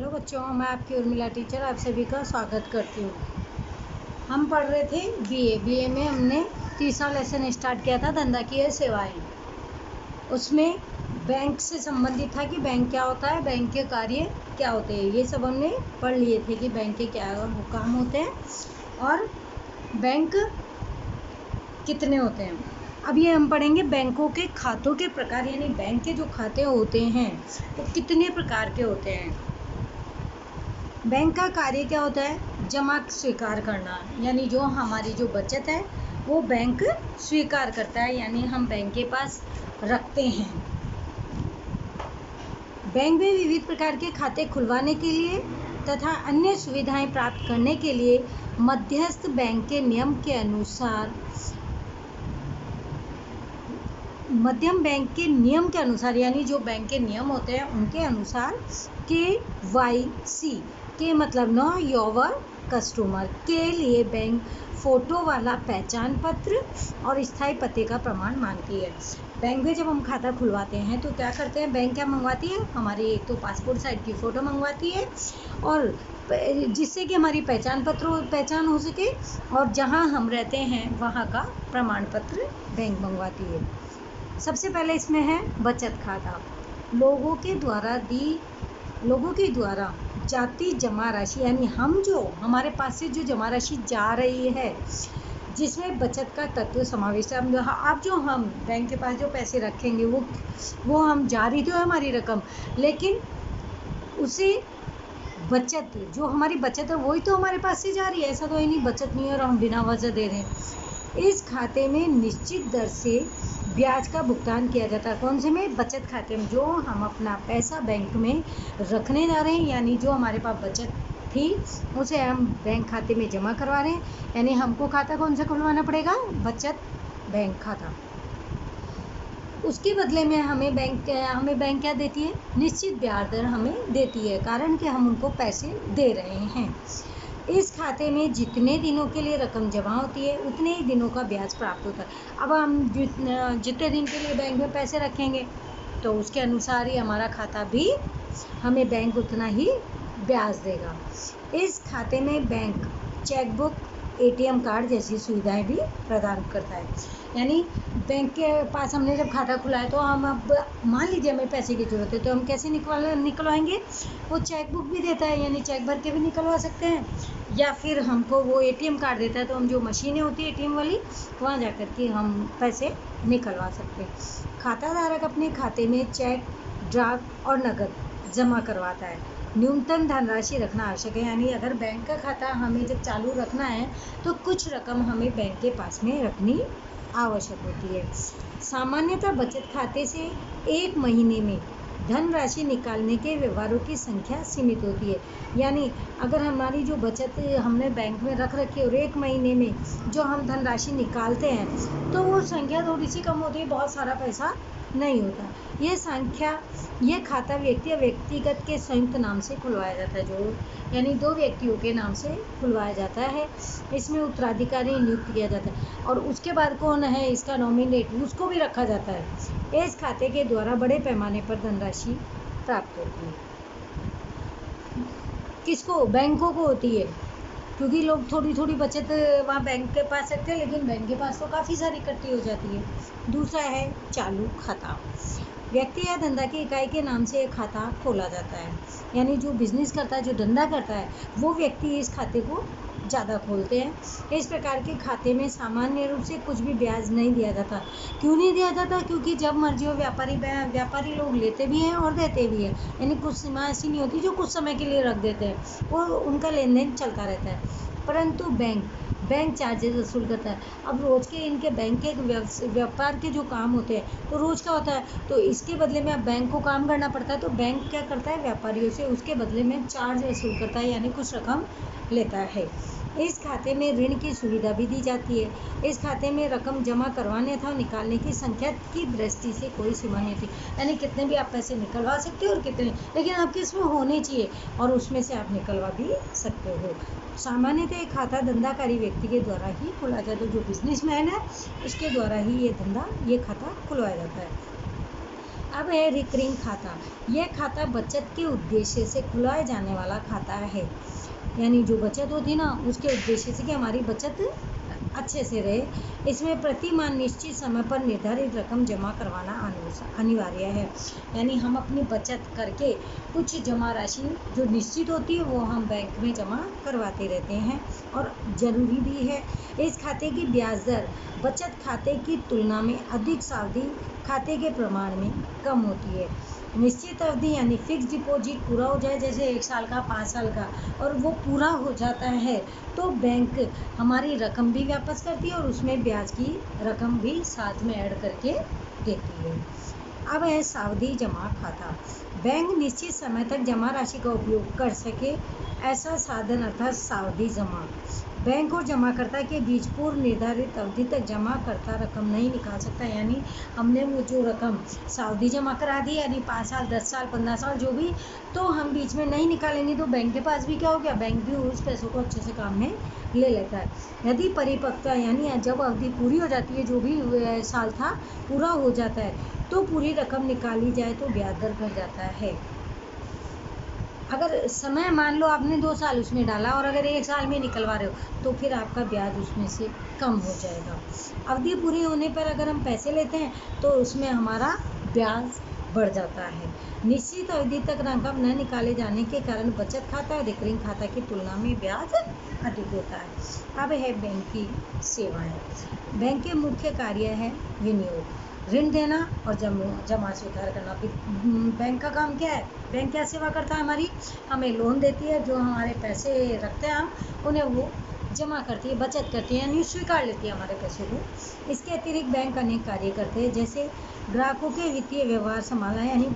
Hello बच्चों, मैं आपकी उर्मिला टीचर आप सभी का स्वागत करती हूँ। हम पढ़ रहे थे बीए में हमने तीसरा लेसन स्टार्ट किया था, धंधाकीय सेवाएं। उसमें बैंक से संबंधित था कि बैंक क्या होता है, बैंक के कार्य क्या होते हैं, ये सब हमने पढ़ लिए थे कि बैंक के क्या काम होते हैं और बैंक कितने होते हैं। अब ये हम पढ़ेंगे बैंकों के खातों के प्रकार, यानी बैंक के जो खाते होते हैं वो कितने प्रकार के होते हैं। बैंक का कार्य क्या होता है? जमा स्वीकार करना, यानी जो हमारी जो बचत है वो बैंक स्वीकार करता है, यानी हम बैंक के पास रखते हैं। बैंक में विविध प्रकार के खाते खुलवाने के लिए तथा अन्य सुविधाएं प्राप्त करने के लिए मध्यस्थ बैंक के नियम के अनुसार मध्यम बैंक के नियम के अनुसार, यानी जो बैंक के नियम होते हैं उनके अनुसार KYC के मतलब नो योर कस्टमर के लिए बैंक फोटो वाला पहचान पत्र और स्थायी पते का प्रमाण मांगती है। बैंक में जब हम खाता खुलवाते हैं तो क्या करते हैं, बैंक क्या मंगवाती है, हमारी एक तो पासपोर्ट साइज की फ़ोटो मंगवाती है और जिससे कि हमारी पहचान हो सके, और जहां हम रहते हैं वहां का प्रमाण पत्र बैंक मंगवाती है। सबसे पहले इसमें है बचत खाता। लोगों के द्वारा जाती जमा राशि, यानी हमारे पास से जो जमा राशि जा रही है जिसमें बचत का तत्व समावेश है। अब जो हम बैंक के पास जो पैसे रखेंगे वो हम जारी तो है हमारी रकम, लेकिन उसे बचत, जो हमारी बचत है वही तो हमारे पास से जा रही है। ऐसा तो है नहीं बचत नहीं है और हम बिना वजह दे रहे हैं। इस खाते में निश्चित दर से ब्याज का भुगतान किया जाता है। कौन से में? बचत खाते में, जो हम अपना पैसा बैंक में रखने जा रहे हैं, यानी जो हमारे पास बचत थी उसे हम बैंक खाते में जमा करवा रहे हैं। यानी हमको खाता कौन सा खुलवाना पड़ेगा? बचत बैंक खाता। उसके बदले में हमें बैंक क्या देती है? निश्चित ब्याज दर हमें देती है, कारण कि हम उनको पैसे दे रहे हैं। इस खाते में जितने दिनों के लिए रकम जमा होती है उतने ही दिनों का ब्याज प्राप्त होता है। अब हम जितने दिन के लिए बैंक में पैसे रखेंगे तो उसके अनुसार ही हमारा खाता भी हमें बैंक उतना ही ब्याज देगा। इस खाते में बैंक चेकबुक, ATM कार्ड जैसी सुविधाएं भी प्रदान करता है। यानी बैंक के पास हमने जब खाता खुलाया तो हम, अब मान लीजिए हमें पैसे की ज़रूरत है तो हम कैसे निकलवाएंगे? वो चेकबुक भी देता है, यानी चेक भर के भी निकलवा सकते हैं, या फिर हमको वो ATM कार्ड देता है तो हम जो मशीनें होती है ATM वाली वहाँ जा कर के हम पैसे निकलवा सकते हैं। खाता धारक अपने खाते में चेक, ड्राफ्ट और नकद जमा करवाता है। न्यूनतम धनराशि रखना आवश्यक है, यानी अगर बैंक का खाता हमें जब चालू रखना है तो कुछ रकम हमें बैंक के पास में रखनी आवश्यक होती है। सामान्यतः बचत खाते से एक महीने में धनराशि निकालने के व्यवहारों की संख्या सीमित होती है। यानी अगर हमारी जो बचत हमने बैंक में रख रखी है और एक महीने में जो हम धनराशि निकालते हैं तो वो संख्या थोड़ी सी कम होती है, बहुत सारा पैसा नहीं होता। यह खाता व्यक्ति या व्यक्तिगत के संयुक्त नाम से खुलवाया जाता है, यानी दो व्यक्तियों के नाम से खुलवाया जाता है। इसमें उत्तराधिकारी नियुक्त किया जाता है और उसके बाद कौन है इसका नॉमिनेट, उसको भी रखा जाता है। इस खाते के द्वारा बड़े पैमाने पर धनराशि प्राप्त होती है। किसको? बैंकों को होती है, क्योंकि लोग थोड़ी थोड़ी बचत वहाँ बैंक के पास रखते हैं, लेकिन बैंक के पास तो काफ़ी सारी इकट्ठी हो जाती है। दूसरा है चालू खाता। व्यक्ति या धंधा की इकाई के नाम से एक खाता खोला जाता है, यानी जो बिजनेस करता है, जो धंधा करता है वो व्यक्ति इस खाते को ज़्यादा खोलते हैं। इस प्रकार के खाते में सामान्य रूप से कुछ भी ब्याज नहीं दिया जाता। क्यों नहीं दिया जाता? क्योंकि जब मर्जी हो व्यापारी लोग लेते भी हैं और देते भी हैं, यानी कुछ सीमा ऐसी नहीं होती जो कुछ समय के लिए रख देते हैं, वो उनका लेन देन चलता रहता है। परंतु बैंक चार्जेस वसूल करता है। अब रोज़ के इनके बैंक के व्यापार के जो काम होते हैं तो रोज़ का होता है, तो इसके बदले में अब बैंक को काम करना पड़ता है, तो बैंक क्या करता है? व्यापारियों से उसके बदले में चार्ज वसूल करता है, यानी कुछ रकम लेता है। इस खाते में ऋण की सुविधा भी दी जाती है। इस खाते में रकम जमा करवाने अथवा निकालने की संख्या की दृष्टि से कोई सीमा नहीं होती, यानी कितने भी आप पैसे निकलवा सकते हो और कितने, लेकिन आपके इसमें होने चाहिए और उसमें से आप निकलवा भी सकते हो। सामान्यतः एक खाता धंधाकारी व्यक्ति के द्वारा ही खोला जाता है, जो बिजनेसमैन है उसके द्वारा ही ये खाता खुलवाया जाता है। अब है रिकरिंग खाता। यह खाता बचत के उद्देश्य से खुलाए जाने वाला खाता है, यानी जो बचत होती है ना उसके उद्देश्य से कि हमारी बचत अच्छे से रहे। इसमें प्रति माह निश्चित समय पर निर्धारित रकम जमा करवाना अनिवार्य है, यानी हम अपनी बचत करके कुछ जमा राशि जो निश्चित होती है वो हम बैंक में जमा करवाते रहते हैं और ज़रूरी भी है। इस खाते की ब्याज दर बचत खाते की तुलना में अधिक सावधि खाते के प्रमाण में कम होती है। निश्चित अवधि यानी फिक्स डिपॉजिट पूरा हो जाए, जैसे 1 साल का 5 साल का, और वो पूरा हो जाता है तो बैंक हमारी रकम भी वापस करती है और उसमें ब्याज की रकम भी साथ में ऐड करके देती है। अब है सावधि जमा खाता। बैंक निश्चित समय तक जमा राशि का उपयोग कर सके ऐसा साधन अर्थात सावधि जमा। बैंक और जमाकर्ता के बीच पूर्व निर्धारित अवधि तक जमाकर्ता रकम नहीं निकाल सकता, यानी हमने वो जो रकम सावधि जमा करा दी, यानी 5 साल 10 साल 15 साल जो भी, तो हम बीच में नहीं निकालेंगे तो बैंक के पास भी क्या हो गया, बैंक भी उस पैसों को अच्छे से काम में ले लेता है। यदि परिपक्वता यानी जब अवधि पूरी हो जाती है, जो भी साल था पूरा हो जाता है, तो पूरी रकम निकाली जाए तो ब्याज दर घट जाता है। अगर समय मान लो आपने 2 साल उसमें डाला और अगर 1 साल में निकलवा रहे हो तो फिर आपका ब्याज उसमें से कम हो जाएगा। अवधि पूरी होने पर अगर हम पैसे लेते हैं तो उसमें हमारा ब्याज बढ़ जाता है। निश्चित अवधि तक रकम न निकाले जाने के कारण बचत खाता और रिकरिंग खाता की तुलना में ब्याज अधिक होता है। अब है बैंक की सेवाएं। बैंक के मुख्य कार्य है विनियोग, ऋण देना और जमा स्वीकार करना। बैंक का काम क्या है, बैंक क्या सेवा करता है हमारी, हमें लोन देती है, जो हमारे पैसे रखते हैं हम उन्हें वो जमा करती है, बचत करती है, यानी स्वीकार लेती है हमारे पैसों को। इसके अतिरिक्त बैंक अनेक कार्य करते हैं, जैसे ग्राहकों के वित्तीय व्यवहार संभालना, यानी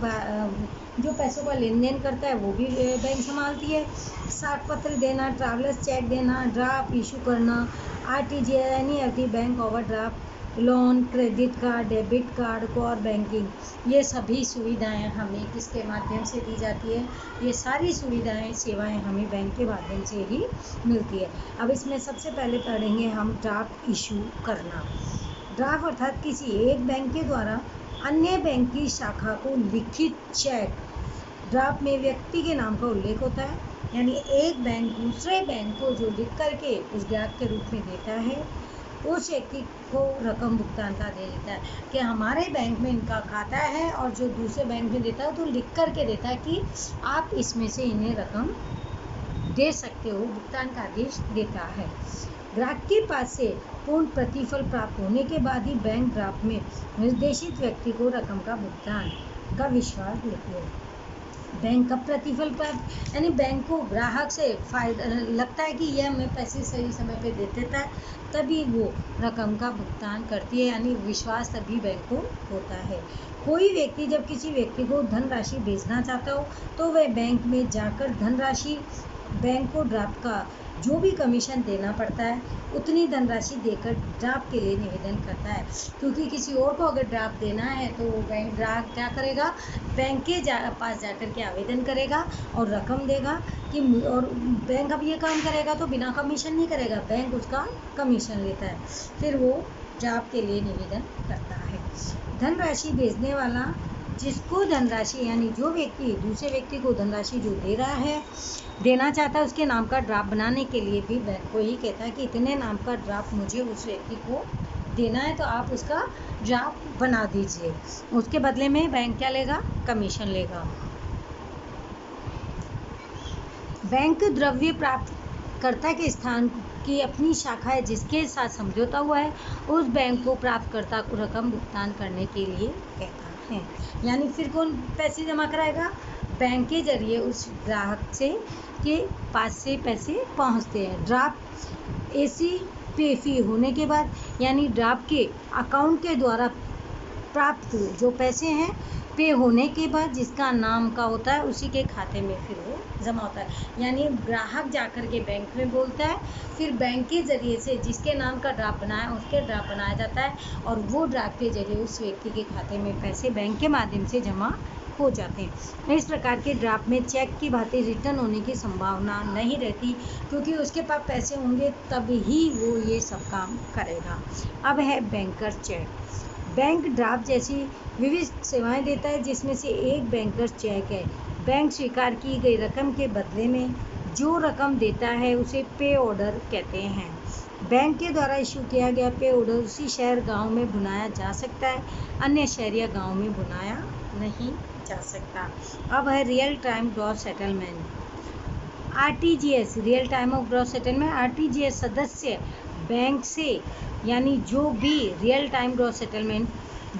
जो पैसों का लेन देन करता है वो भी बैंक संभालती है। साख पत्र देना, ट्रैवलर्स चेक देना, ड्राफ्ट इशू करना, RTGS यानी अवधि bank overdraft, loan, credit card, debit card, core banking, ये सभी सुविधाएं हमें किसके माध्यम से दी जाती है, ये सारी सुविधाएं सेवाएं हमें बैंक के माध्यम से ही मिलती है। अब इसमें सबसे पहले पढ़ेंगे हम ड्राफ्ट इशू करना। ड्राफ्ट अर्थात किसी एक बैंक के द्वारा अन्य बैंक की शाखा को लिखित चेक। ड्राफ्ट में व्यक्ति के नाम का उल्लेख होता है, यानी एक बैंक दूसरे बैंक को जो लिख करके उस ग्राहक के रूप में देता है, उस व्यक्ति को रकम भुगतान का दे देता है कि हमारे बैंक में इनका खाता है, और जो दूसरे बैंक में देता है तो लिख करके देता है कि आप इसमें से इन्हें रकम दे सकते हो, भुगतान का आदेश देता है। ग्राहक के पास से पूर्ण प्रतिफल प्राप्त होने के बाद ही बैंक ड्राफ्ट में निर्देशित व्यक्ति को रकम का भुगतान का विश्वास देती है। बैंक का प्रतिफल प्राप्त, यानी बैंक को ग्राहक से फायदा लगता है कि यह हमें पैसे सही समय पे दे देता है, तभी वो रकम का भुगतान करती है, यानी विश्वास तभी बैंक को होता है। कोई व्यक्ति जब किसी व्यक्ति को धनराशि भेजना चाहता हो तो वह बैंक में जाकर धनराशि, बैंक को ड्राफ्ट का जो भी कमीशन देना पड़ता है उतनी धनराशि देकर ड्राफ्ट के लिए निवेदन करता है, क्योंकि किसी और को अगर ड्राफ्ट देना है तो बैंक ग्राहक क्या करेगा, बैंक के पास जाकर के आवेदन करेगा और रकम देगा कि, और बैंक अब ये काम करेगा तो बिना कमीशन नहीं करेगा, बैंक उसका कमीशन लेता है, फिर वो ड्राफ्ट के लिए निवेदन करता है। धनराशि भेजने वाला जिसको धनराशि, यानी जो व्यक्ति दूसरे व्यक्ति को धनराशि जो दे रहा है देना चाहता है, उसके नाम का ड्राफ्ट बनाने के लिए भी बैंक को ही कहता है कि इतने नाम का ड्राफ्ट मुझे उस व्यक्ति को देना है, तो आप उसका ड्राफ्ट बना दीजिए। उसके बदले में बैंक क्या लेगा, कमीशन लेगा। बैंक द्रव्य प्राप्त कर्ता के स्थान की अपनी शाखा है जिसके साथ समझौता हुआ है, उस बैंक को प्राप्तकर्ता को रकम भुगतान करने के लिए कहता है। यानी फिर कौन पैसे जमा कराएगा, बैंक के जरिए उस ग्राहक से के पास से पैसे पहुंचते हैं। ड्राफ्ट एसी पे फी होने के बाद, यानी ड्राफ्ट के अकाउंट के द्वारा प्राप्त जो पैसे हैं पे होने के बाद जिसका नाम का होता है उसी के खाते में फिर वो जमा होता है, यानी ग्राहक जाकर के बैंक में बोलता है, फिर बैंक के जरिए से जिसके नाम का ड्राफ्ट बनाया उसके ड्राफ्ट बनाया जाता है और वो ड्राफ्ट के जरिए उस व्यक्ति के खाते में पैसे बैंक के माध्यम से जमा हो जाते हैं। इस प्रकार के ड्राफ्ट में चेक की भांति रिटर्न होने की संभावना नहीं रहती, क्योंकि उसके पास पैसे होंगे तब ही वो ये सब काम करेगा। अब है बैंकर चेक। बैंक ड्राफ्ट जैसी विविध सेवाएं देता है, जिसमें से एक बैंकर चेक है। बैंक स्वीकार की गई रकम के बदले में जो रकम देता है उसे पे ऑर्डर कहते हैं। बैंक के द्वारा इशू किया गया पे ऑर्डर उसी शहर गांव में भुनाया जा सकता है, अन्य शहर या गांव में भुनाया नहीं जा सकता। अब है real time gross settlement. RTGS, real time of gross settlement. RTGS सदस्य बैंक से, यानी जो भी real time gross settlement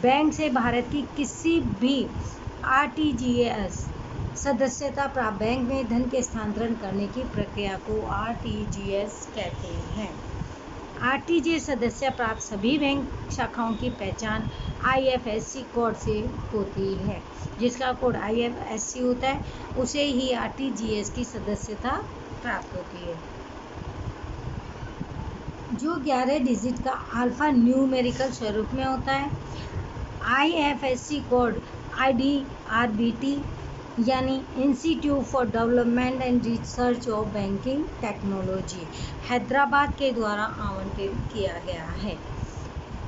bank से भारत की किसी भी आरटीजीएस सदस्यता प्राप्त बैंक में धन के स्थानांतरण करने की प्रक्रिया को आरटीजीएस कहते हैं। आरटीजीएस सदस्य प्राप्त सभी बैंक शाखाओं की पहचान आईएफएससी कोड से होती है। जिसका कोड आईएफएससी होता है उसे ही आरटीजीएस की सदस्यता प्राप्त होती है। जो 11 डिजिट का अल्फा न्यूमेरिकल स्वरूप में होता है। आईएफएससी कोड आईडीआरबीटी यानी institute for development and research of banking technology, Hyderabad के द्वारा आवंटित किया गया है।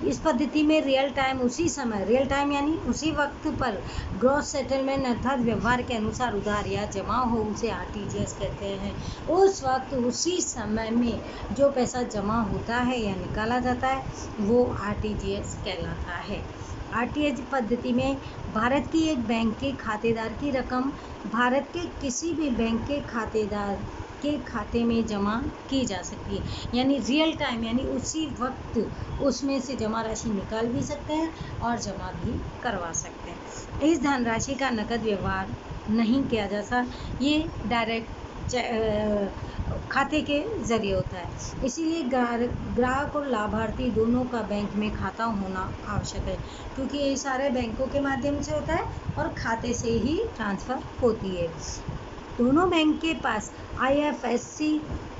इस पद्धति में रियल टाइम उसी समय, रियल टाइम यानी उसी वक्त पर ग्रॉस सेटलमेंट अर्थात व्यवहार के अनुसार उधार या जमा हो उसे आरटीजीएस कहते हैं। उस वक्त उसी समय में जो पैसा जमा होता है या निकाला जाता है वो आरटीजीएस कहलाता है। आरटीजीएस पद्धति में भारत की एक बैंक के खातेदार की रकम भारत के किसी भी बैंक के खातेदार के खाते में जमा की जा सकती है, यानी रियल टाइम यानी उसी वक्त उसमें से जमा राशि निकाल भी सकते हैं और जमा भी करवा सकते हैं। इस धनराशि का नकद व्यवहार नहीं किया जा सकता, ये डायरेक्ट खाते के जरिए होता है। इसीलिए ग्राहक और लाभार्थी दोनों का बैंक में खाता होना आवश्यक है, क्योंकि ये सारे बैंकों के माध्यम से होता है और खाते से ही ट्रांसफ़र होती है। दोनों बैंक के पास आईएफएससी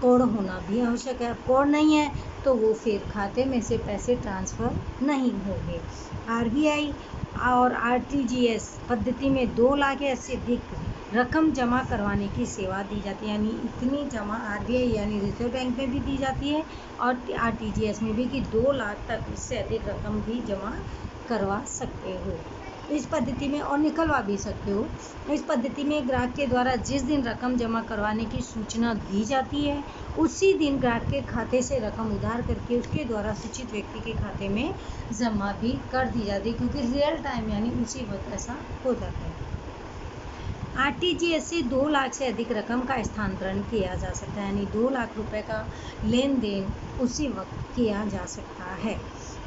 कोड होना भी आवश्यक है। कोड नहीं है तो वो फिर खाते में से पैसे ट्रांसफ़र नहीं होंगे। आरबीआई और आरटीजीएस पद्धति में 2 लाख या से अधिक रकम जमा करवाने की सेवा दी जाती है, यानी इतनी जमा आरबीआई यानी रिजर्व बैंक में भी दी जाती है और आरटीजीएस में भी कि 2 लाख तक इससे अधिक रकम भी जमा करवा सकते हो इस पद्धति में और निकलवा भी सकते हो। इस पद्धति में ग्राहक के द्वारा जिस दिन रकम जमा करवाने की सूचना दी जाती है उसी दिन ग्राहक के खाते से रकम उधार करके उसके द्वारा सूचित व्यक्ति के खाते में जमा भी कर दी जाती है, क्योंकि रियल टाइम यानी उसी वक्त ऐसा हो जाता है। आरटीजीएस से 2 लाख से अधिक रकम का स्थानांतरण किया जा सकता है, यानी 2 लाख रुपए का लेन देन उसी वक्त किया जा सकता है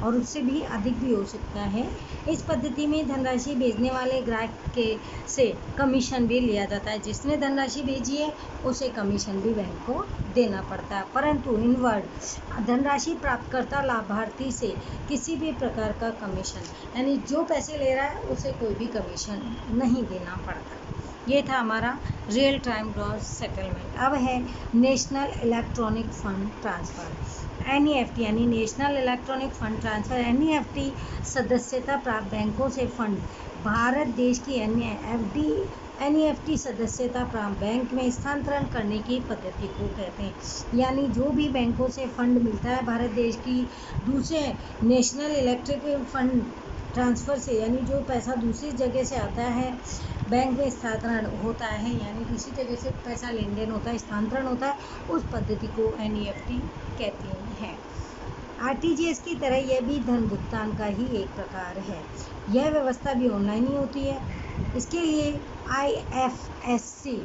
और उससे भी अधिक भी हो सकता है। इस पद्धति में धनराशि भेजने वाले ग्राहक के से कमीशन भी लिया जाता है। जिसने धनराशि भेजी है उसे कमीशन भी बैंक को देना पड़ता है, परंतु इनवर्ड धनराशि प्राप्तकर्ता लाभार्थी से किसी भी प्रकार का कमीशन यानी जो पैसे ले रहा है उसे कोई भी कमीशन नहीं देना पड़ता। ये था हमारा रियल टाइम ग्रॉस सेटलमेंट। अब है national electronic fund transfer, NEFT यानी national electronic fund transfer. NEFT सदस्यता प्राप्त बैंकों से फंड भारत देश की एनईएफटी सदस्यता प्राप्त बैंक में स्थानांतरण करने की पद्धति को कहते हैं, यानी जो भी बैंकों से फंड मिलता है भारत देश की दूसरे नेशनल इलेक्ट्रिक फंड ट्रांसफ़र से, यानी जो पैसा दूसरी जगह से आता है बैंक में स्थानांतरण होता है, यानी दूसरी जगह से पैसा लेन देन होता है, स्थानांतरण होता है, उस पद्धति को एनईएफटी कहते हैं। आरटीजीएस की तरह यह भी धन भुगतान का ही एक प्रकार है। यह व्यवस्था भी ऑनलाइन ही होती है। इसके लिए आईएफएससी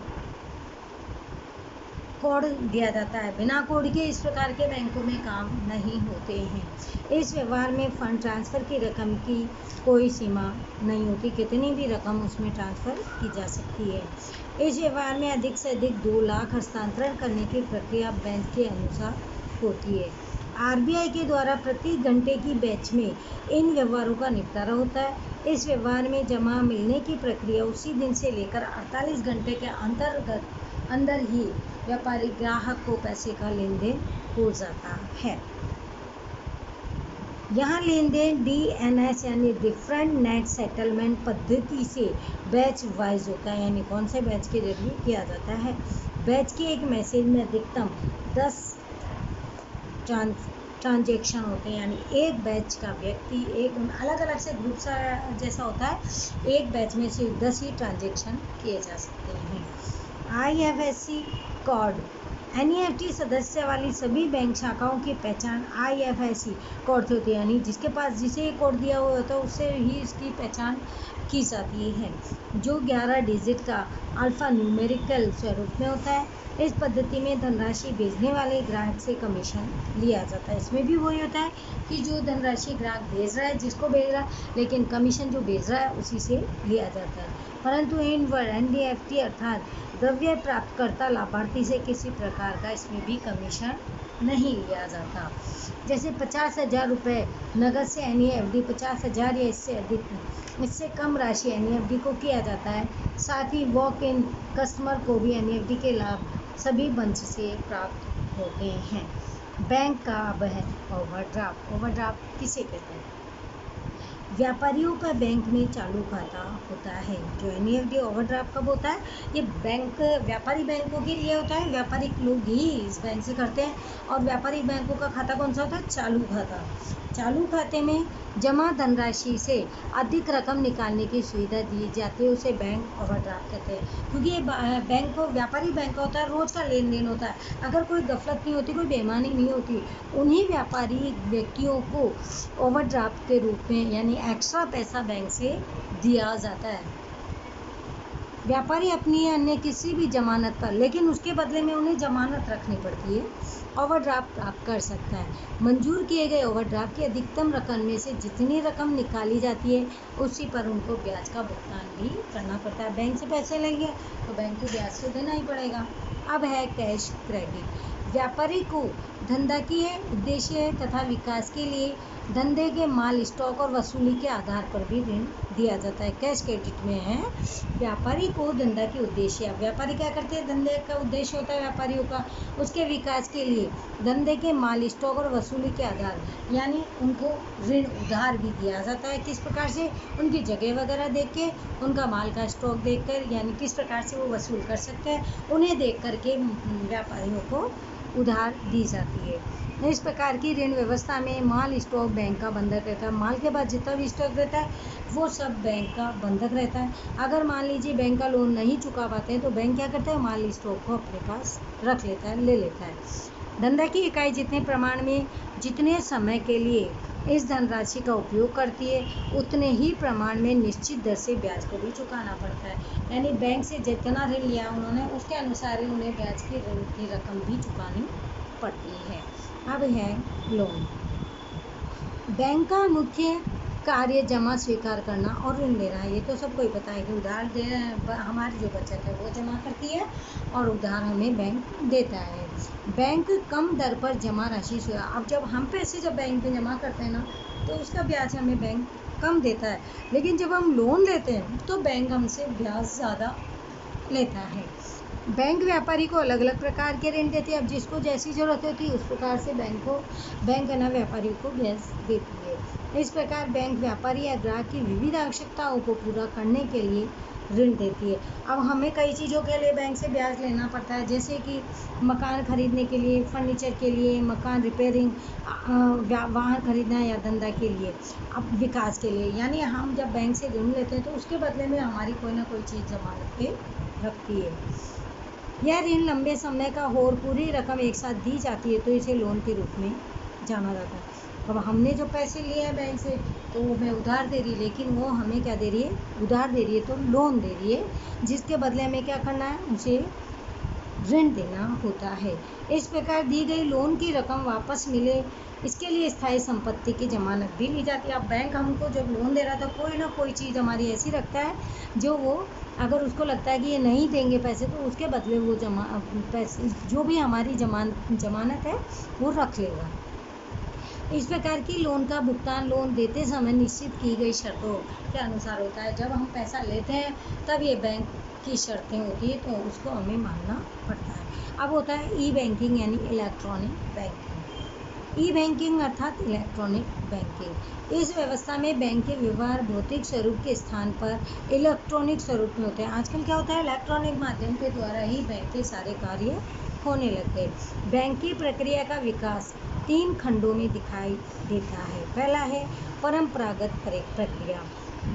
कोड दिया जाता है। बिना कोड के इस प्रकार के बैंकों में काम नहीं होते हैं। इस व्यवहार में फंड ट्रांसफ़र की रकम की कोई सीमा नहीं होती, कितनी भी रकम उसमें ट्रांसफ़र की जा सकती है। इस व्यवहार में अधिक से अधिक 2 लाख हस्तांतरण करने की प्रक्रिया बैंक के अनुसार होती है। आरबीआई के द्वारा प्रति घंटे की बैच में इन व्यवहारों का निपटारा होता है। इस व्यवहार में जमा मिलने की प्रक्रिया उसी दिन से लेकर 48 घंटे के अंदर ही व्यापारी ग्राहक को पैसे का लेन देन हो जाता है। यहाँ लेन देन डीएनएस यानी डिफरेंट नेट सेटलमेंट पद्धति से बैच वाइज होता है, यानी कौन से बैच के जरिए किया जाता है। बैच के एक मैसेज में अधिकतम 10 ट्रांजेक्शन होते हैं, यानी एक बैच का व्यक्ति एक अलग अलग से ग्रुप जैसा होता है, एक बैच में सिर्फ 10 ही ट्रांजेक्शन किए जा सकते हैं। IFSC कोड, NEFT सदस्य वाली सभी बैंक शाखाओं की पहचान IFSC कोड से होती है, यानी जिसके पास जिसे कोड दिया हुआ होता है उससे ही इसकी पहचान की जाती है, जो 11 डिजिट का अल्फा न्यूमेरिकल स्वरूप में होता है। इस पद्धति में धनराशि भेजने वाले ग्राहक से कमीशन लिया जाता है। इसमें भी वही होता है कि जो धनराशि ग्राहक भेज रहा है, जिसको भेज रहा है, लेकिन कमीशन जो भेज रहा है उसी से लिया जाता है। परंतु NEFT अर्थात द्रव्य प्राप्तकर्ता लाभार्थी से किसी प्रकार का इसमें भी कमीशन नहीं लिया जाता। जैसे 50,000 रुपये नगद से NEFT 50,000 या इससे अधिक, इससे कम राशि NEFT को किया जाता है। साथ ही वॉक इन कस्टमर को भी NEFT के लाभ सभी मंच से प्राप्त होते हैं। बैंक का अब है ओवरड्राफ्ट। ओवरड्राफ्ट किसे कहते हैं? व्यापारियों का बैंक में चालू खाता होता है। जो NEFT ओवरड्राफ्ट कब होता है? ये बैंक व्यापारी बैंकों के लिए होता है, व्यापारिक लोग ही इस बैंक से करते हैं। और व्यापारिक बैंकों का खाता कौन सा होता है? चालू खाता। चालू खाते में जमा धनराशि से अधिक रकम निकालने की सुविधा दी जाती है, उसे बैंक ओवरड्राफ्ट कहते हैं। क्योंकि ये बैंक को व्यापारी बैंक होता है, रोज़ का लेन देन होता है। अगर कोई गफलत नहीं होती, कोई बेईमानी नहीं होती, उन्हीं व्यापारी व्यक्तियों को ओवरड्राफ्ट के रूप में यानी एक्स्ट्रा पैसा बैंक से दिया जाता है। व्यापारी अपनी अन्य किसी भी जमानत पर, लेकिन उसके बदले में उन्हें जमानत रखनी पड़ती है, ओवरड्राफ्ट प्राप्त कर सकता है। मंजूर किए गए ओवरड्राफ्ट की अधिकतम रकम में से जितनी रकम निकाली जाती है उसी पर उनको ब्याज का भुगतान भी करना पड़ता है। बैंक से पैसे लेंगे तो बैंक को ब्याज तो देना ही पड़ेगा। अब है कैश क्रेडिट। व्यापारी को धंधाकीय उद्देश्य तथा विकास के लिए धंधे के माल, स्टॉक और वसूली के आधार पर भी ऋण दिया जाता है। कैश क्रेडिट में है व्यापारी को धंधा के उद्देश्य, व्यापारी क्या करते हैं? धंधे का उद्देश्य होता है व्यापारियों का, उसके विकास के लिए धंधे के माल, स्टॉक और वसूली के आधार, यानी उनको ऋण उधार भी दिया जाता है। किस प्रकार से? उनकी जगह वगैरह देख के, उनका माल का स्टॉक देख कर, यानी किस प्रकार से वो वसूल कर सकते हैं, उन्हें देख करके व्यापारियों को उधार दी जाती है। इस प्रकार की ऋण व्यवस्था में माल, स्टॉक बैंक का बंधक रहता है। माल के बाद जितना भी स्टॉक रहता है वो सब बैंक का बंधक रहता है। अगर मान लीजिए बैंक का लोन नहीं चुका पाते हैं तो बैंक क्या करता है? माल, स्टॉक को अपने पास रख लेता है, ले लेता है। धंधा की इकाई जितने प्रमाण में, जितने समय के लिए इस धनराशि का उपयोग करती है, उतने ही प्रमाण में निश्चित दर से ब्याज को भी चुकाना पड़ता है। यानी बैंक से जितना ऋण लिया उन्होंने, उसके अनुसार ही उन्हें ब्याज की ऋण की रकम भी चुकानी पड़ती है। अब है लोन। बैंक का मुख्य कार्य जमा स्वीकार करना और ऋण देना है। ये तो सबको ही पता है कि उधार दे हमारी जो बचत है वो जमा करती है और उधार हमें बैंक देता है। बैंक कम दर पर जमा राशि से, अब जब हम पैसे जब बैंक में जमा करते हैं ना तो उसका ब्याज हमें बैंक कम देता है, लेकिन जब हम लोन लेते हैं तो बैंक हमसे ब्याज ज़्यादा लेता है। बैंक व्यापारी को अलग अलग प्रकार के ऋण देती है। अब जिसको जैसी ज़रूरत होती है उस प्रकार से बैंक ना व्यापारी को ब्याज देती है। इस प्रकार बैंक व्यापारी या ग्राहक की विविध आवश्यकताओं को पूरा करने के लिए ऋण देती है। अब हमें कई चीज़ों के लिए बैंक से ब्याज लेना पड़ता है, जैसे कि मकान खरीदने के लिए, फर्नीचर के लिए, मकान रिपेयरिंग, वाहन खरीदना या धंधा के लिए, अब विकास के लिए। यानी हम जब बैंक से ऋण लेते हैं तो उसके बदले में हमारी कोई ना कोई चीज़ जमानत पे रखती है। यह ऋण लंबे समय का हो और पूरी रकम एक साथ दी जाती है तो इसे लोन के रूप में जाना जाता है। अब हमने जो पैसे लिए हैं बैंक से तो वो मैं उधार दे रही, लेकिन वो हमें क्या दे रही है? उधार दे रही है, तो लोन दे रही है, जिसके बदले में क्या करना है? उसे ऋण देना होता है। इस प्रकार दी गई लोन की रकम वापस मिले, इसके लिए स्थायी संपत्ति की जमानत भी ली जाती है। अब बैंक हमको जब लोन दे रहा था कोई ना कोई चीज़ हमारी ऐसी रखता है जो वो, अगर उसको लगता है कि ये नहीं देंगे पैसे तो उसके बदले वो पैसे जो भी हमारी जमानत है वो रख लेगा। इस प्रकार की लोन का भुगतान लोन देते समय निश्चित की गई शर्तों के अनुसार होता है। जब हम पैसा लेते हैं तब ये बैंक की शर्तें होती है तो उसको हमें मानना पड़ता है। अब होता है ई बैंकिंग यानी इलेक्ट्रॉनिक बैंकिंग। ई बैंकिंग अर्थात इलेक्ट्रॉनिक बैंकिंग। इस व्यवस्था में बैंक के व्यवहार भौतिक स्वरूप के स्थान पर इलेक्ट्रॉनिक स्वरूप में होते हैं। आजकल क्या होता है? इलेक्ट्रॉनिक माध्यम के द्वारा ही बैंक के सारे कार्य होने लग गए। बैंक की प्रक्रिया का विकास तीन खंडों में दिखाई देता है। पहला है परंपरागत प्रक्रिया।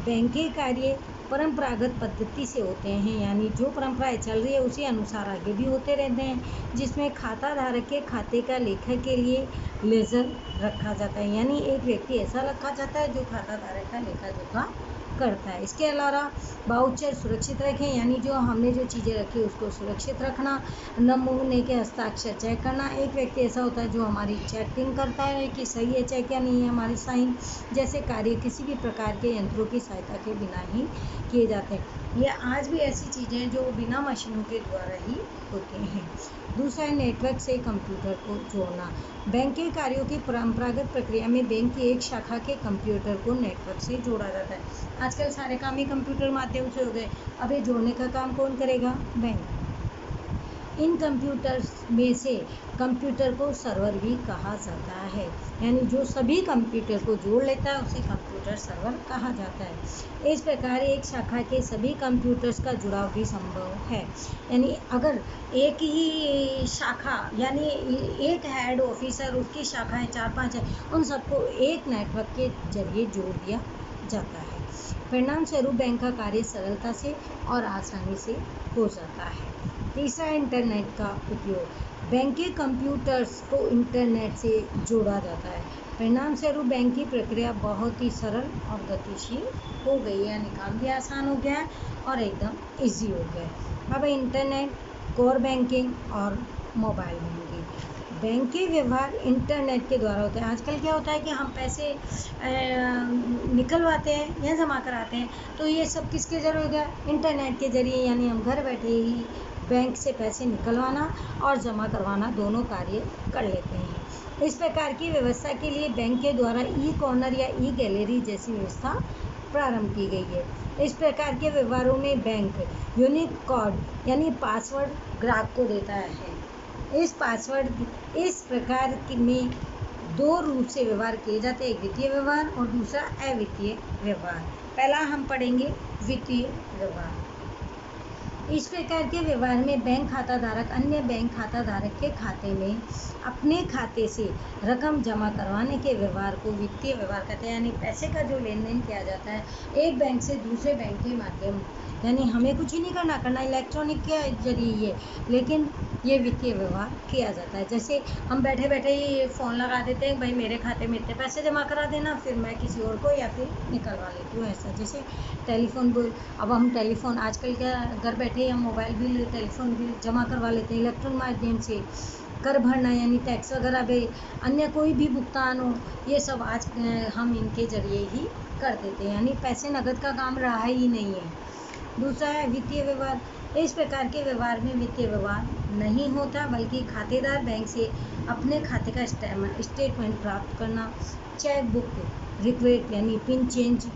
बैंकिंग कार्य परंपरागत पद्धति से होते हैं, यानी जो परंपराएं चल रही है उसी अनुसार आगे भी होते रहते हैं, जिसमें खाता धारक के खाते का लेखा के लिए लेजर रखा जाता है, यानी एक व्यक्ति ऐसा रखा जाता है जो खाता धारक का लेखा जोखा करता है। इसके अलावा बाउचर सुरक्षित रखें, यानी जो हमने जो चीज़ें रखी उसको सुरक्षित रखना। नमूने के हस्ताक्षर चेक करना, एक व्यक्ति ऐसा होता है जो हमारी चेकिंग करता है कि सही है चेक या नहीं है हमारी साइन। जैसे कार्य किसी भी प्रकार के यंत्रों की सहायता के बिना ही किए जाते हैं। ये आज भी ऐसी चीज़ें हैं जो बिना मशीनों के द्वारा ही होते हैं। दूसरा है नेटवर्क से कंप्यूटर को जोड़ना। बैंक के कार्यों की परंपरागत प्रक्रिया में बैंक की एक शाखा के कंप्यूटर को नेटवर्क से जोड़ा जाता है। आजकल सारे काम ही कंप्यूटर माध्यम से हो गए, अब ये जोड़ने का काम कौन करेगा? बैंक। इन कंप्यूटर्स में से कंप्यूटर को सर्वर भी कहा जाता है, यानी जो सभी कंप्यूटर को जोड़ लेता है उसे कंप्यूटर सर्वर कहा जाता है। इस प्रकार एक शाखा के सभी कंप्यूटर्स का जुड़ाव भी संभव है, यानी अगर एक ही शाखा यानी एक हेड ऑफिसर उसकी शाखाएं 4-5 है, उन सबको एक नेटवर्क के जरिए जोड़ दिया जाता है। परिणाम स्वरूप बैंक का कार्य सरलता से और आसानी से हो जाता है। तीसरा इंटरनेट का उपयोग। बैंक के कंप्यूटर्स को इंटरनेट से जोड़ा जाता है। परिणाम स्वरूप बैंक की प्रक्रिया बहुत ही सरल और गतिशील हो गई है, यानी काम भी आसान हो गया है और एकदम इजी हो गया है। अब इंटरनेट, कोर बैंकिंग और मोबाइल बैंकिंग। बैंक के व्यवहार इंटरनेट के द्वारा होते हैं। आजकल क्या होता है कि हम पैसे निकलवाते हैं या जमा कराते हैं, तो ये सब किसके जरिए हो गया? इंटरनेट के जरिए, यानी हम घर बैठे ही बैंक से पैसे निकलवाना और जमा करवाना दोनों कार्य कर लेते हैं। इस प्रकार की व्यवस्था के लिए बैंक के द्वारा ई कॉर्नर या ई गैलरी जैसी व्यवस्था प्रारंभ की गई है। इस प्रकार के व्यवहारों में बैंक यूनिक कोड यानी पासवर्ड ग्राहक को देता है। इस प्रकार में दो रूप से व्यवहार किए जाते हैं, एक वित्तीय व्यवहार और दूसरा अवित्तीय व्यवहार। पहला हम पढ़ेंगे वित्तीय व्यवहार। इस प्रकार के व्यवहार में बैंक खाता धारक अन्य बैंक खाता धारक के खाते में अपने खाते से रकम जमा करवाने के व्यवहार को वित्तीय व्यवहार कहते हैं, यानी पैसे का जो लेन देन किया जाता है एक बैंक से दूसरे बैंक के माध्यम, यानी हमें कुछ ही नहीं करना इलेक्ट्रॉनिक के जरिए ये, लेकिन ये वित्तीय व्यवहार किया जाता है। जैसे हम बैठे बैठे ही फ़ोन लगा देते हैं, भाई मेरे खाते में इतने पैसे जमा करा देना, फिर मैं किसी और को या फिर निकलवा लेती हूँ। ऐसा जैसे टेलीफोन बिल, अब हम टेलीफोन आजकल क्या घर बैठे हम मोबाइल बिल, टेलीफोन बिल जमा करवा लेते हैं इलेक्ट्रॉनिक माध्यम से। कर भरना यानी टैक्स वगैरह भी, अन्य कोई भी भुगतान हो, ये सब आज हम इनके जरिए ही कर देते हैं, यानी पैसे नकद का काम रहा ही नहीं है। दूसरा है वित्तीय व्यवहार। इस प्रकार के व्यवहार में वित्तीय व्यवहार नहीं होता, बल्कि खातेदार बैंक से अपने खाते का स्टेटमेंट प्राप्त करना, चेक बुक रिक्वेस्ट यानी पिन चेंज,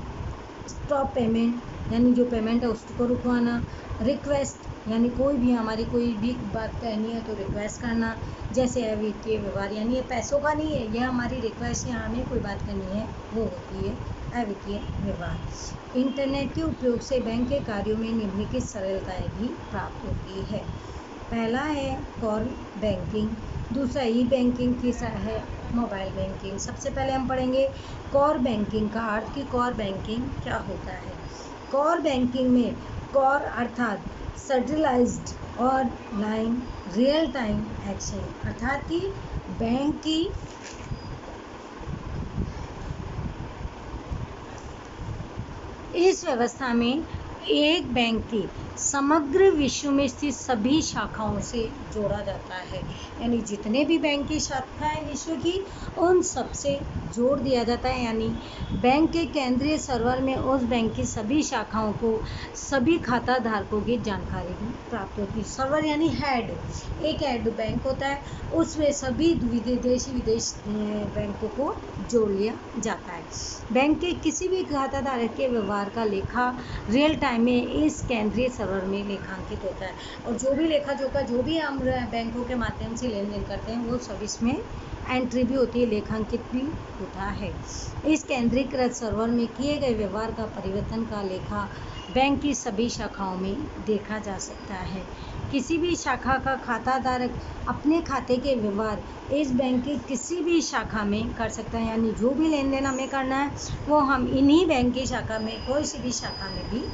स्टॉप पेमेंट यानी जो पेमेंट है उसको रुकवाना, रिक्वेस्ट यानी कोई भी बात कहनी है तो रिक्वेस्ट करना। जैसे अवित्तीय व्यवहार, यानी ये पैसों का नहीं है, ये हमारी रिक्वेस्ट या हमें कोई बात करनी है वो होती है अवित्तीय व्यवहार। इंटरनेट के उपयोग से बैंक के कार्यों में निम्नलिखित सरलताएं भी प्राप्त होती है। पहला है कॉर बैंकिंग, दूसरा ई बैंकिंग, तीसरा है मोबाइल बैंकिंग। सबसे पहले हम पढ़ेंगे कॉर बैंकिंग का अर्थ कि कॉर बैंकिंग क्या होता है। कॉर बैंकिंग में कॉर अर्थात सेंट्रलाइज्ड और लाइन रियल टाइम एक्शन, अर्थात कि बैंक की इस व्यवस्था में एक बैंक की समग्र विश्व में स्थित सभी शाखाओं से जोड़ा जाता है, यानी जितने भी बैंक की शाखाएं विश्व की उन सब से जोड़ दिया जाता है, यानी बैंक के केंद्रीय सर्वर में उस बैंक की सभी शाखाओं को सभी खाता धारकों की जानकारी भी प्राप्त होती है। सर्वर यानी हेड, एक हेड बैंक होता है, उसमें सभी देश विदेश बैंकों को जोड़ लिया जाता है। बैंक के किसी भी खाता धारक के व्यवहार का लेखा रियल टाइम में इस केंद्रीय सर्वर में लेखांकित होता है, और जो भी लेखा जोखा जो भी हम बैंकों के माध्यम से लेन देन करते हैं वो सब इसमें एंट्री भी होती है, लेखांकित भी होता है। इस केंद्रीकृत सर्वर में किए गए व्यवहार का परिवर्तन का लेखा बैंक की सभी शाखाओं में देखा जा सकता है। किसी भी शाखा का खाता धारक अपने खाते के व्यवहार इस बैंक की किसी भी शाखा में कर सकता है, यानी जो भी लेन देन हमें करना है वो हम इन्हीं बैंक की शाखा में, कोई सी भी शाखा में भी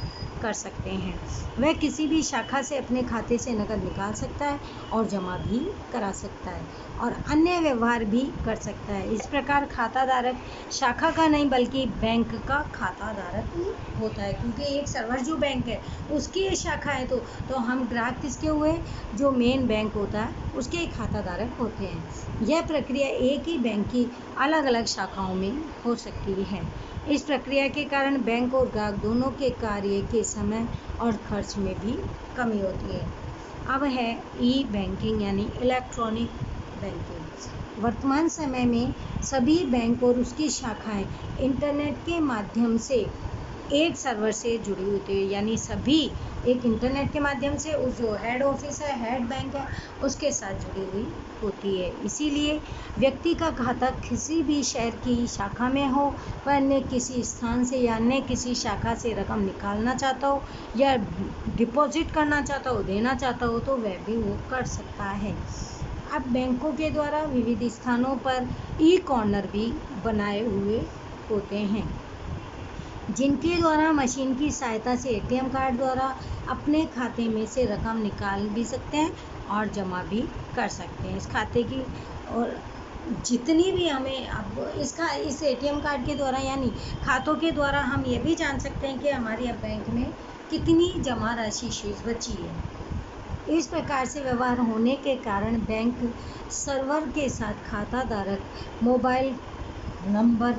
कर सकते हैं। वह किसी भी शाखा से अपने खाते से नकद निकाल सकता है और जमा भी करा सकता है और अन्य व्यवहार भी कर सकता है। इस प्रकार खाता धारक शाखा का नहीं बल्कि बैंक का खाता धारक होता है, क्योंकि एक सर्वर जो बैंक है उसकी ये शाखा है, तो हम ग्राहक किसके हुए, जो मेन बैंक होता है उसके खाता धारक होते हैं। यह प्रक्रिया एक ही बैंक की अलग अलग शाखाओं में हो सकती है। इस प्रक्रिया के कारण बैंक और ग्राहक दोनों के कार्य के समय और खर्च में भी कमी होती है। अब है ई बैंकिंग यानी इलेक्ट्रॉनिक बैंकिंग। वर्तमान समय में सभी बैंक और उसकी शाखाएं इंटरनेट के माध्यम से एक सर्वर से जुड़ी होती है, यानी सभी एक इंटरनेट के माध्यम से उस जो हेड ऑफिस है, हेड बैंक है, उसके साथ जुड़ी हुई होती है। इसीलिए व्यक्ति का खाता किसी भी शहर की शाखा में हो, वह अन्य किसी स्थान से या अन्य किसी शाखा से रकम निकालना चाहता हो या डिपॉजिट करना चाहता हो, देना चाहता हो, तो वह भी वो कर सकता है। अब बैंकों के द्वारा विविध स्थानों पर ई कॉर्नर भी बनाए हुए होते हैं, जिनके द्वारा मशीन की सहायता से एटीएम कार्ड द्वारा अपने खाते में से रकम निकाल भी सकते हैं और जमा भी कर सकते हैं। इस खाते की और जितनी भी हमें अब इस एटीएम कार्ड के द्वारा यानी खातों के द्वारा हम ये भी जान सकते हैं कि हमारी अब बैंक में कितनी जमा राशि शेष बची है। इस प्रकार से व्यवहार होने के कारण बैंक सर्वर के साथ खाता धारक मोबाइल नंबर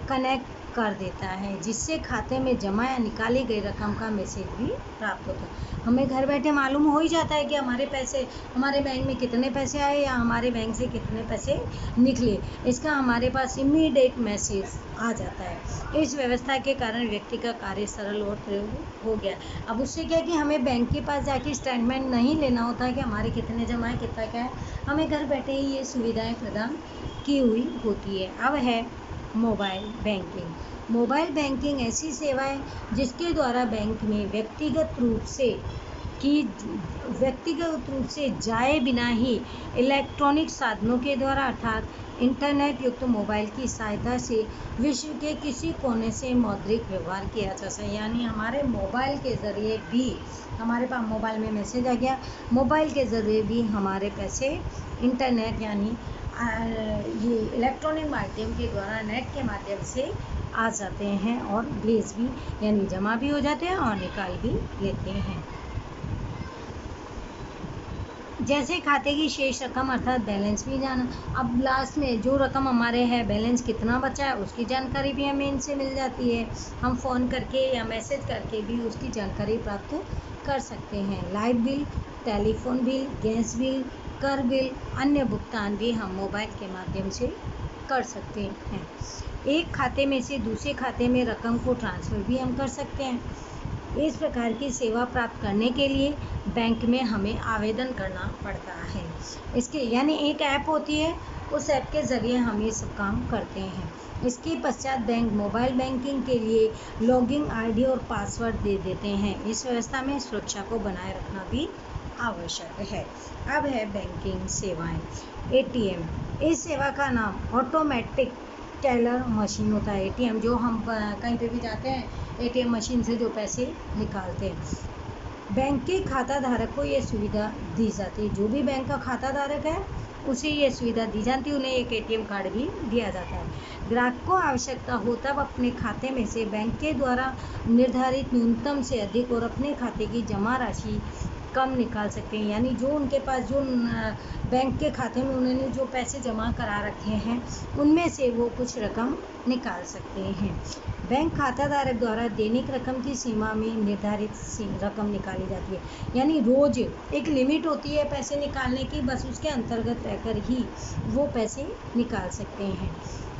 कनेक्ट कर देता है, जिससे खाते में जमा या निकाली गई रकम का मैसेज भी प्राप्त होता है। हमें घर बैठे मालूम हो ही जाता है कि हमारे पैसे, हमारे बैंक में कितने पैसे आए या हमारे बैंक से कितने पैसे निकले। इसका हमारे पास इमीडिएट मैसेज आ जाता है। इस व्यवस्था के कारण व्यक्ति का कार्य सरल और प्रयोग हो गया। अब उससे क्या है कि हमें बैंक के पास जाके स्टेटमेंट नहीं लेना होता है कि हमारे कितने जमा है, कितना क्या है। हमें घर बैठे ही ये सुविधाएं प्रदान की हुई होती है। अब है मोबाइल बैंकिंग। मोबाइल बैंकिंग ऐसी सेवा है जिसके द्वारा बैंक में व्यक्तिगत रूप से जाए बिना ही इलेक्ट्रॉनिक साधनों के द्वारा अर्थात इंटरनेट युक्त मोबाइल की सहायता से विश्व के किसी कोने से मौद्रिक व्यवहार किया जा सकता है। यानी हमारे मोबाइल के ज़रिए भी, हमारे पास मोबाइल में मैसेज आ गया, मोबाइल के ज़रिए भी हमारे पैसे इंटरनेट यानी ये इलेक्ट्रॉनिक माध्यम के द्वारा नेट के माध्यम से आ जाते हैं और भेज भी यानी जमा भी हो जाते हैं और निकाल भी लेते हैं। जैसे खाते की शेष रकम अर्थात बैलेंस भी जाना। अब लास्ट में जो रकम हमारे है, बैलेंस कितना बचा है उसकी जानकारी भी हमें इनसे मिल जाती है। हम फ़ोन करके या मैसेज करके भी उसकी जानकारी प्राप्त कर सकते हैं। Light bill, telephone bill, gas bill, कर बिल, अन्य भुगतान भी हम मोबाइल के माध्यम से कर सकते हैं। एक खाते में से दूसरे खाते में रकम को ट्रांसफ़र भी हम कर सकते हैं। इस प्रकार की सेवा प्राप्त करने के लिए बैंक में हमें आवेदन करना पड़ता है। इसके यानी एक ऐप होती है, उस ऐप के ज़रिए हम ये सब काम करते हैं। इसके पश्चात बैंक मोबाइल बैंकिंग के लिए लॉगिन आईडी और पासवर्ड दे देते हैं। इस व्यवस्था में सुरक्षा को बनाए रखना भी आवश्यक है। अब है बैंकिंग सेवाएं। एटीएम, इस सेवा का नाम ऑटोमेटिक टेलर मशीन होता है। एटीएम जो हम कहीं पे भी जाते हैं, एटीएम मशीन से जो पैसे निकालते हैं। बैंक के खाता धारक को ये सुविधा दी जाती है। जो भी बैंक का खाता धारक है उसे ये सुविधा दी जाती है, उन्हें एक एटीएम कार्ड भी दिया जाता है। ग्राहक को आवश्यकता हो तब अपने खाते में से बैंक के द्वारा निर्धारित न्यूनतम से अधिक और अपने खाते की जमा राशि कम निकाल सकते हैं। यानी जो उनके पास जो बैंक के खाते में उन्होंने जो पैसे जमा करा रखे हैं उनमें से वो कुछ रकम निकाल सकते हैं। बैंक खाता धारक द्वारा दैनिक रकम की सीमा में निर्धारित रकम निकाली जाती है। यानी रोज़ एक लिमिट होती है पैसे निकालने की, बस उसके अंतर्गत रहकर ही वो पैसे निकाल सकते हैं।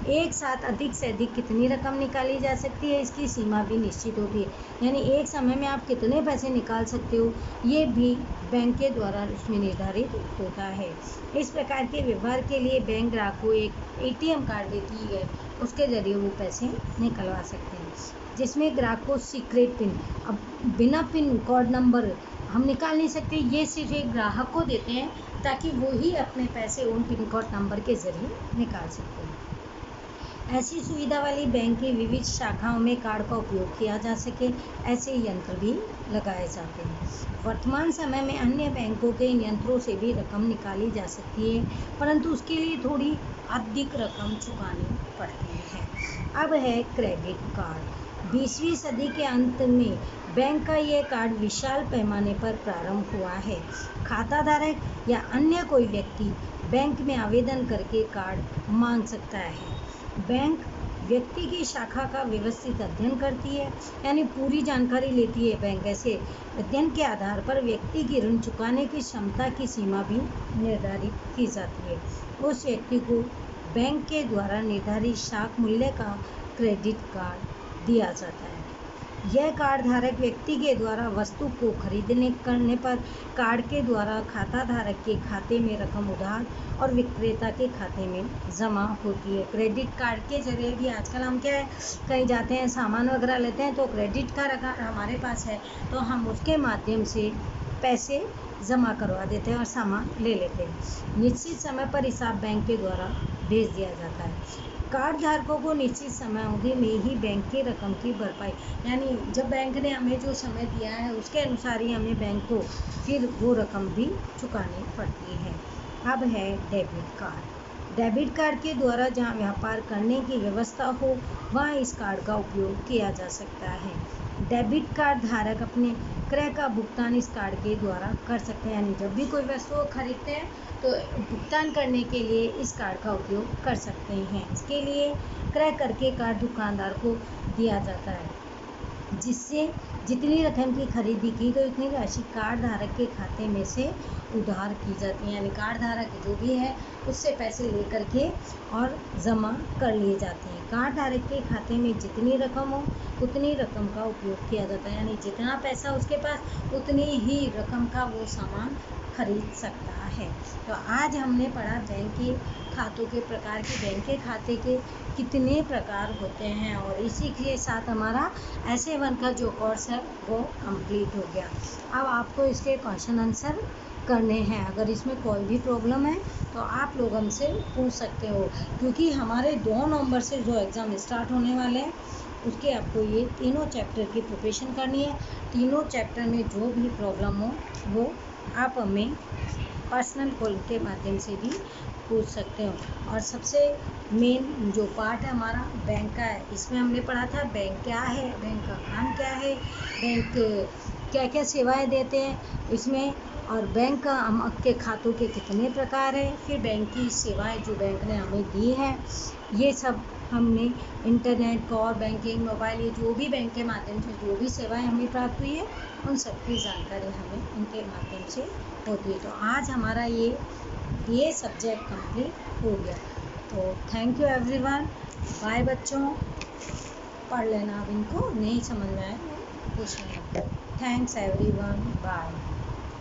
एक साथ अधिक से अधिक कितनी रकम निकाली जा सकती है इसकी सीमा भी निश्चित होती है। यानी एक समय में आप कितने पैसे निकाल सकते हो ये भी बैंक के द्वारा उसमें निर्धारित होता है। इस प्रकार के व्यवहार के लिए बैंक ग्राहक को एक एटीएम कार्ड देती है, उसके ज़रिए वो पैसे निकलवा सकते हैं, जिसमें ग्राहक को सीक्रेट पिन, अब बिना पिन कोड नंबर हम निकाल नहीं सकते, ये सिर्फ एक ग्राहक को देते हैं ताकि वो ही अपने पैसे उन पिन कोड नंबर के ज़रिए निकाल सकते हैं। ऐसी सुविधा वाली बैंक की विविध शाखाओं में कार्ड का उपयोग किया जा सके, ऐसे यंत्र भी लगाए जाते हैं। वर्तमान समय में अन्य बैंकों के यंत्रों से भी रकम निकाली जा सकती है, परंतु उसके लिए थोड़ी अधिक रकम चुकानी पड़ती है। अब है क्रेडिट कार्ड। 20वीं सदी के अंत में बैंक का यह कार्ड विशाल पैमाने पर प्रारंभ हुआ है। खाताधारक या अन्य कोई व्यक्ति बैंक में आवेदन करके कार्ड मांग सकता है। बैंक व्यक्ति की शाखा का व्यवस्थित अध्ययन करती है, यानी पूरी जानकारी लेती है बैंक। ऐसे अध्ययन के आधार पर व्यक्ति की ऋण चुकाने की क्षमता की सीमा भी निर्धारित की जाती है। उस व्यक्ति को बैंक के द्वारा निर्धारित शाख मूल्य का क्रेडिट कार्ड दिया जाता है। यह कार्ड धारक व्यक्ति के द्वारा वस्तु को खरीदने करने पर कार्ड के द्वारा खाता धारक के खाते में रकम उधार और विक्रेता के खाते में जमा होती है। क्रेडिट कार्ड के जरिए भी आजकल हम क्या है, कहीं जाते हैं सामान वगैरह लेते हैं तो क्रेडिट कार्ड अगर हमारे पास है तो हम उसके माध्यम से पैसे जमा करवा देते हैं और सामान ले लेते हैं। निश्चित समय पर हिसाब बैंक के द्वारा भेज दिया जाता है। कार्ड धारकों को निश्चित समय अवधि में ही बैंक की रकम की भरपाई, यानी जब बैंक ने हमें जो समय दिया है उसके अनुसार ही हमें बैंक को फिर वो रकम भी चुकानी पड़ती है। अब है डेबिट कार्ड। डेबिट कार्ड के द्वारा जहां व्यापार करने की व्यवस्था हो वहां इस कार्ड का उपयोग किया जा सकता है। डेबिट कार्ड धारक अपने क्रय का भुगतान इस कार्ड के द्वारा कर सकते हैं, यानी जब भी कोई वस्तु खरीदते हैं तो भुगतान करने के लिए इस कार्ड का उपयोग कर सकते हैं। इसके लिए क्रय करके कार्ड दुकानदार को दिया जाता है, जिससे जितनी रकम की खरीदी की गई उतनी राशि कार्ड धारक के खाते में से उधार की जाती है, यानी कार्ड धारक जो भी है उससे पैसे लेकर के और जमा कर लिए जाते हैं। कार्ड धारक के खाते में जितनी रकम हो उतनी रकम का उपयोग किया जाता है, यानी जितना पैसा उसके पास उतनी ही रकम का वो सामान खरीद सकता है। तो आज हमने पढ़ा बैंक के खातों के प्रकार के, बैंक के खाते के कितने प्रकार होते हैं, और इसी के साथ हमारा SA1 का जो कोर्स है वो कंप्लीट हो गया। अब आपको इसके क्वेश्चन आंसर करने हैं। अगर इसमें कोई भी प्रॉब्लम है तो आप लोग हमसे पूछ सकते हो, क्योंकि हमारे 2 नवंबर से जो एग्ज़ाम स्टार्ट होने वाले हैं उसके आपको ये तीनों चैप्टर की प्रिपरेशन करनी है। तीनों चैप्टर में जो भी प्रॉब्लम हो वो आप हमें पर्सनल कॉल के माध्यम से भी पूछ सकते हो। और सबसे मेन जो पार्ट है हमारा बैंक का है, इसमें हमने पढ़ा था बैंक क्या है, बैंक का काम क्या है, बैंक क्या क्या सेवाएं देते हैं इसमें, और बैंक के खातों के कितने प्रकार हैं, फिर बैंक की सेवाएं जो बैंक ने हमें दी हैं, ये सब हमने इंटरनेट, कॉल बैंकिंग, मोबाइल, ये जो भी बैंक के माध्यम से जो भी सेवाएं हमें प्राप्त हुई है उन सब की जानकारी हमें इनके माध्यम से होती है। तो आज हमारा ये सब्जेक्ट कंप्लीट हो गया। तो थैंक यू एवरीवन, बाय बच्चों, पढ़ लेना। अब इनको नहीं समझ में आए पूछ लेना। Thanks everyone, bye.